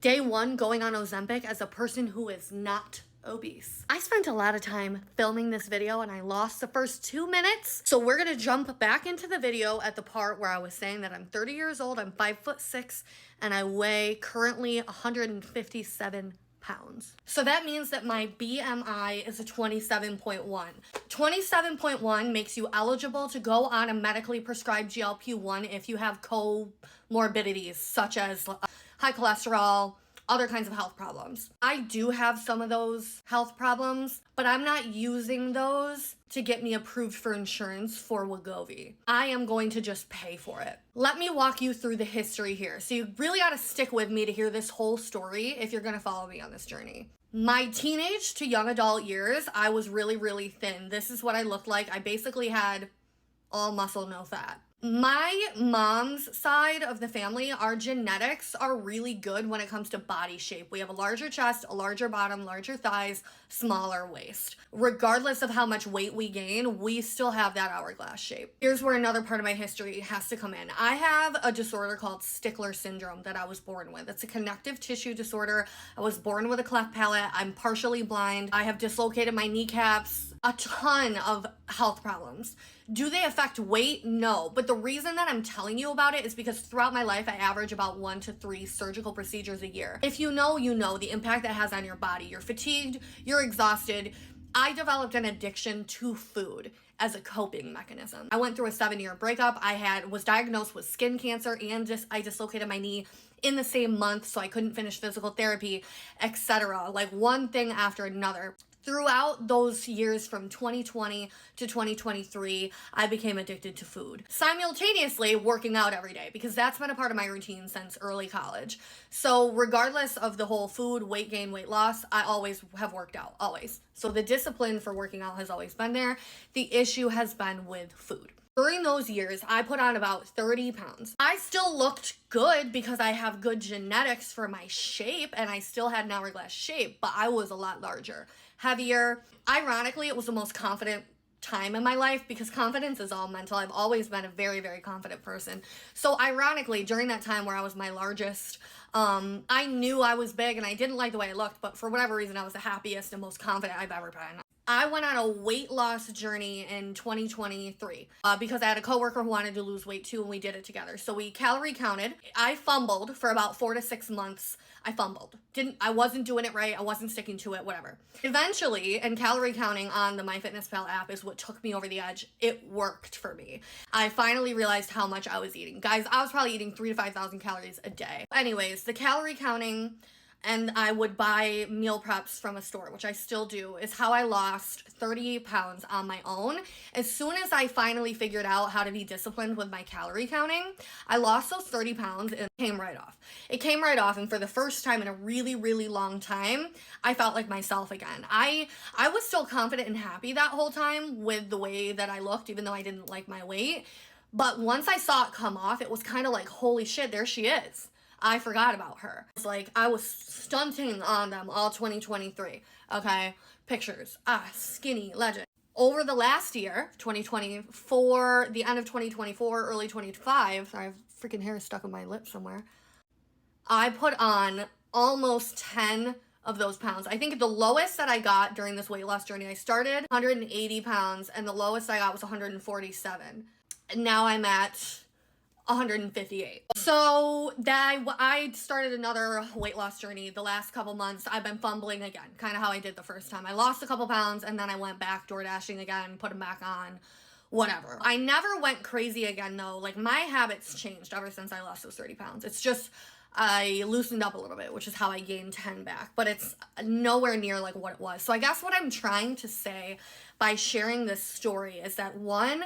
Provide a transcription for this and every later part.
Day one going on Ozempic as a person who is not obese. I spent a lot of time filming this video and I lost the first 2 minutes. So we're gonna jump back into the video at the part where I was saying that I'm 30 years old, I'm 5'6", and I weigh currently 157 pounds. So that means that my BMI is a 27.1. 27.1 makes you eligible to go on a medically prescribed GLP-1 if you have comorbidities such as high cholesterol, other kinds of health problems. I do have some of those health problems, but I'm not using those to get me approved for insurance for Wegovy. I am going to just pay for it. Let me walk you through the history here. So you really got to stick with me to hear this whole story if you're going to follow me on this journey. My teenage to young adult years, I was really, really thin. This is what I looked like. I basically had all muscle, no fat. My mom's side of the family, our genetics are really good when it comes to body shape. We have a larger chest, a larger bottom, larger thighs, smaller waist. Regardless of how much weight we gain, we still have that hourglass shape. Here's where another part of my history has to come in. I have a disorder called Stickler syndrome that I was born with. It's a connective tissue disorder. I was born with a cleft palate. I'm partially blind. I have dislocated my kneecaps, a ton of health problems. Do they affect weight? No. But the reason that I'm telling you about it is because throughout my life, I average about 1 to 3 surgical procedures a year. If you know the impact that has on your body. You're fatigued, you're exhausted. I developed an addiction to food as a coping mechanism. I went through a 7-year breakup. Was diagnosed with skin cancer and I dislocated my knee in the same month, so I couldn't finish physical therapy, etc. Like one thing after another. Throughout those years from 2020 to 2023, I became addicted to food. Simultaneously working out every day because that's been a part of my routine since early college. So regardless of the whole food, weight gain, weight loss, I always have worked out, always. So the discipline for working out has always been there. The issue has been with food. During those years, I put on about 30 pounds. I still looked good because I have good genetics for my shape and I still had an hourglass shape, but I was a lot larger, heavier. Ironically, it was the most confident time in my life because confidence is all mental. I've always been a very, very confident person. So ironically, during that time where I was my largest, I knew I was big and I didn't like the way I looked, but for whatever reason, I was the happiest and most confident I've ever been. I went on a weight loss journey in 2023 because I had a coworker who wanted to lose weight too, and we did it together. So we calorie counted. I fumbled for about 4 to 6 months. I fumbled. I wasn't doing it right. I wasn't sticking to it, whatever. Eventually, and calorie counting on the MyFitnessPal app is what took me over the edge. It worked for me. I finally realized how much I was eating. Guys, I was probably eating 3,000 to 5,000 calories a day. Anyways, the calorie counting, and I would buy meal preps from a store, which I still do, is how I lost 30 pounds on my own. As soon as I finally figured out how to be disciplined with my calorie counting, I lost those 30 pounds and it came right off. It came right off, and for the first time in a really, really long time, I felt like myself again. I was still confident and happy that whole time with the way that I looked, even though I didn't like my weight. But once I saw it come off, it was kind of like, holy shit, there she is. I forgot about her. It's like I was stunting on them all 2023. Okay, pictures. Skinny legend. Over the last year, 2024, the end of 2024, early 2025, I have freaking hair stuck on my lip somewhere. I put on almost 10 of those pounds. I think the lowest that I got during this weight loss journey, I started 180 pounds and the lowest I got was 147. And now I'm at 158. So that I started another weight loss journey the last couple months. I've been fumbling again, kind of how I did the first time. I lost a couple pounds and then I went back door dashing again, put them back on, whatever. I never went crazy again though. Like my habits changed ever since I lost those 30 pounds. It's just I loosened up a little bit, which is how I gained 10 back, but it's nowhere near like what it was. So I guess what I'm trying to say by sharing this story is that one,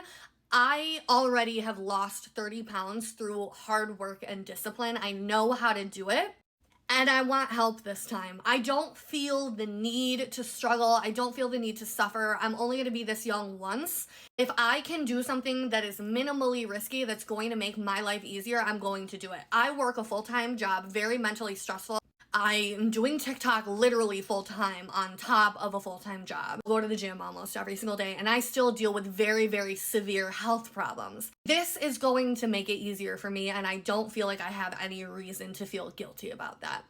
I already have lost 30 pounds through hard work and discipline. I know how to do it, and I want help this time. I don't feel the need to struggle. I don't feel the need to suffer. I'm only going to be this young once. If I can do something that is minimally risky that's going to make my life easier, I'm going to do it. I work a full-time job, very mentally stressful. I am doing TikTok literally full-time on top of a full-time job. I go to the gym almost every single day, and I still deal with very, very severe health problems. This is going to make it easier for me, and I don't feel like I have any reason to feel guilty about that.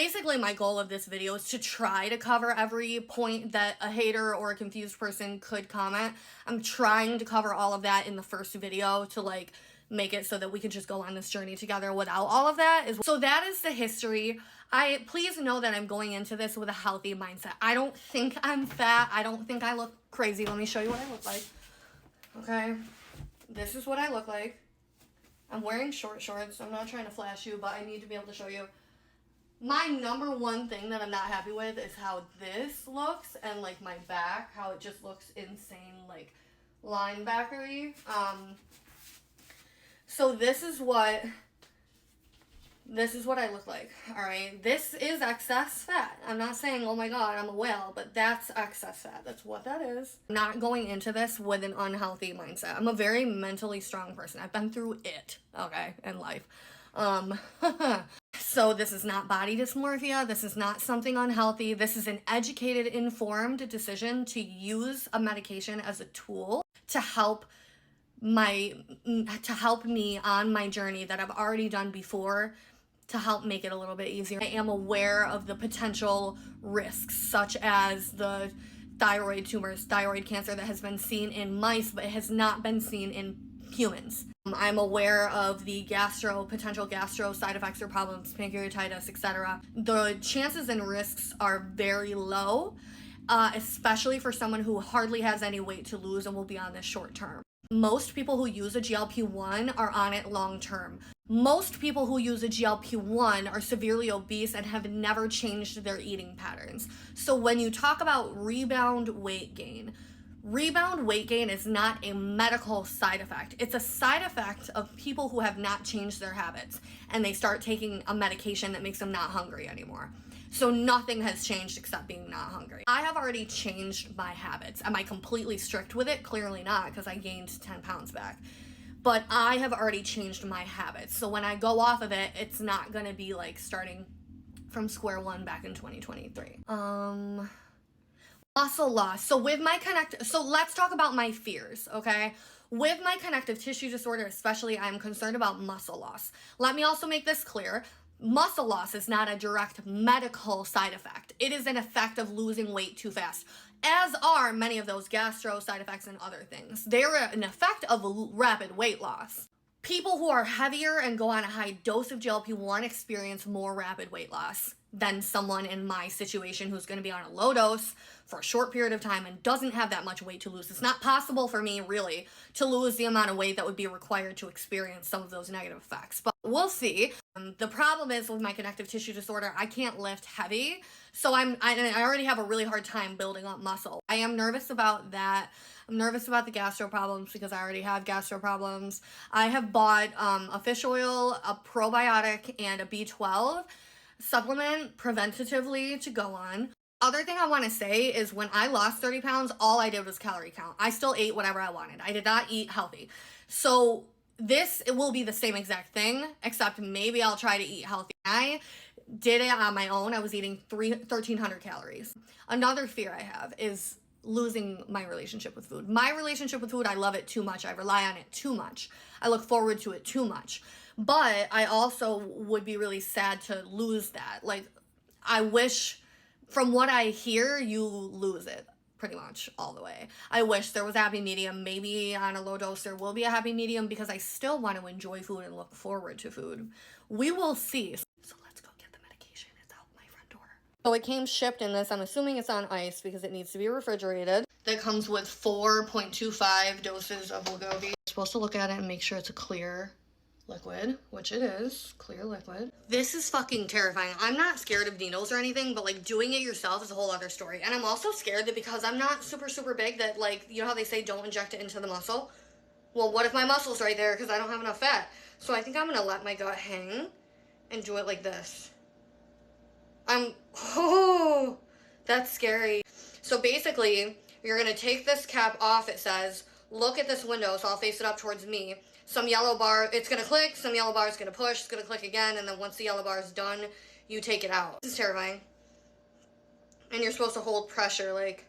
Basically, my goal of this video is to try to cover every point that a hater or a confused person could comment. I'm trying to cover all of that in the first video to like make it so that we can just go on this journey together without all of that. So that is the history. Please know that I'm going into this with a healthy mindset. I don't think I'm fat. I don't think I look crazy. Let me show you what I look like. Okay, this is what I look like. I'm wearing short shorts. I'm not trying to flash you, but I need to be able to show you. My number one thing that I'm not happy with is how this looks, and like my back, how it just looks insane, like linebackery. So this is what I look like. All right, this is excess fat. I'm not saying, oh my god, I'm a whale, but that's excess fat. That's what that is. I'm not going into this with an unhealthy mindset. I'm a very mentally strong person. I've been through it, okay, in life. So this is not body dysmorphia. This is not something unhealthy. This is an educated, informed decision to use a medication as a tool to help me on my journey that I've already done before, to help make it a little bit easier. I am aware of the potential risks, such as the thyroid tumors, thyroid cancer that has been seen in mice, but it has not been seen in humans. I'm aware of the potential gastro side effects or problems, pancreatitis, etc. The chances and risks are very low, especially for someone who hardly has any weight to lose and will be on this short term. Most people who use a GLP-1 are on it long term. Most people who use a GLP-1 are severely obese and have never changed their eating patterns. So when you talk about rebound weight gain is not a medical side effect. It's a side effect of people who have not changed their habits and they start taking a medication that makes them not hungry anymore. So nothing has changed except being not hungry. I have already changed my habits. Am I completely strict with it? Clearly not, because I gained 10 pounds back. But I have already changed my habits. So when I go off of it, it's not gonna be like starting from square one back in 2023. Muscle loss. So let's talk about my fears, okay? With my connective tissue disorder especially, I'm concerned about muscle loss. Let me also make this clear. Muscle loss is not a direct medical side effect. It is an effect of losing weight too fast, as are many of those gastro side effects and other things. They're an effect of rapid weight loss. People who are heavier and go on a high dose of GLP-1 experience more rapid weight loss than someone in my situation who's going to be on a low dose for a short period of time and doesn't have that much weight to lose. It's not possible for me, really, to lose the amount of weight that would be required to experience some of those negative effects. But we'll see. The problem is with my connective tissue disorder, I can't lift heavy. So I already have a really hard time building up muscle. I am nervous about that. I'm nervous about the gastro problems because I already have gastro problems. I have bought a fish oil, a probiotic, and a B12 supplement preventatively to go on. Other thing I want to say is when I lost 30 pounds, all I did was calorie count. I still ate whatever I wanted. I did not eat healthy. So it will be the same exact thing, except maybe I'll try to eat healthy. I did it on my own. I was eating 1,300 calories. Another fear I have is losing my relationship with food. My relationship with food, I love it too much. I rely on it too much. I look forward to it too much. But I also would be really sad to lose that. Like, I wish, from what I hear, you lose it pretty much all the way. I wish there was a happy medium. Maybe on a low dose there will be a happy medium because I still want to enjoy food and look forward to food. We will see. So let's go get the medication. It's out my front door. So it came shipped in this. I'm assuming it's on ice because it needs to be refrigerated. That comes with 4.25 doses of Wegovy. You're supposed to look at it and make sure it's a clear liquid, which it is, clear liquid. This is fucking terrifying. I'm not scared of needles or anything, but like doing it yourself is a whole other story. And I'm also scared that because I'm not super big that, like, you know how they say don't inject it into the muscle? Well, what if my muscle's right there because I don't have enough fat? So I think I'm gonna let my gut hang and do it like this. Oh, that's scary. So basically, you're gonna take this cap off, it says, look at this window, so I'll face it up towards me. Some yellow bar, it's gonna click, some yellow bar is gonna push, it's gonna click again, and then once the yellow bar is done, you take it out. This is terrifying. And you're supposed to hold pressure, like.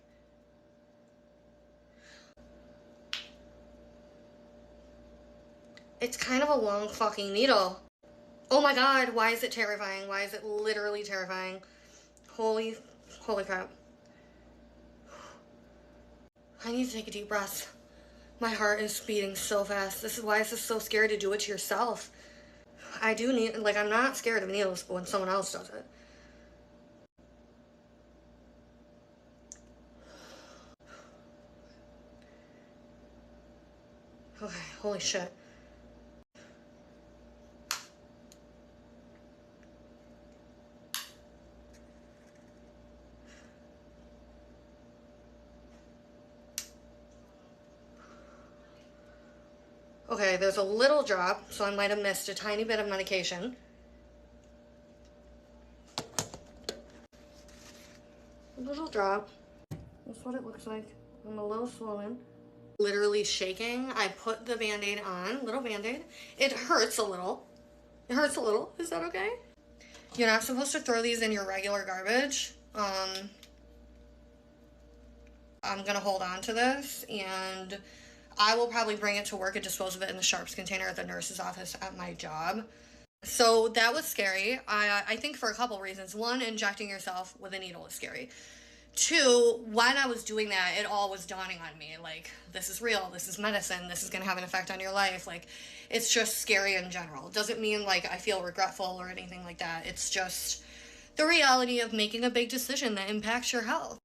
It's kind of a long fucking needle. Oh my God, why is it terrifying? Why is it literally terrifying? Holy crap. I need to take a deep breath. My heart is beating so fast. This is why it's just so scary to do it to yourself. I do need, like, I'm not scared of needles when someone else does it. Okay, holy shit. Okay, there's a little drop, so I might have missed a tiny bit of medication. A little drop. That's what it looks like. I'm a little swollen. Literally shaking. I put the Band-Aid on, little Band-Aid. It hurts a little. It hurts a little. Is that okay? You're not supposed to throw these in your regular garbage. I'm gonna hold on to this, and I will probably bring it to work and dispose of it in the sharps container at the nurse's office at my job. So that was scary. I think for a couple reasons. One, injecting yourself with a needle is scary. Two, when I was doing that, it all was dawning on me, like, this is real, this is medicine, this is gonna have an effect on your life. Like, it's just scary in general. It doesn't mean, like, I feel regretful or anything like that. It's just the reality of making a big decision that impacts your health.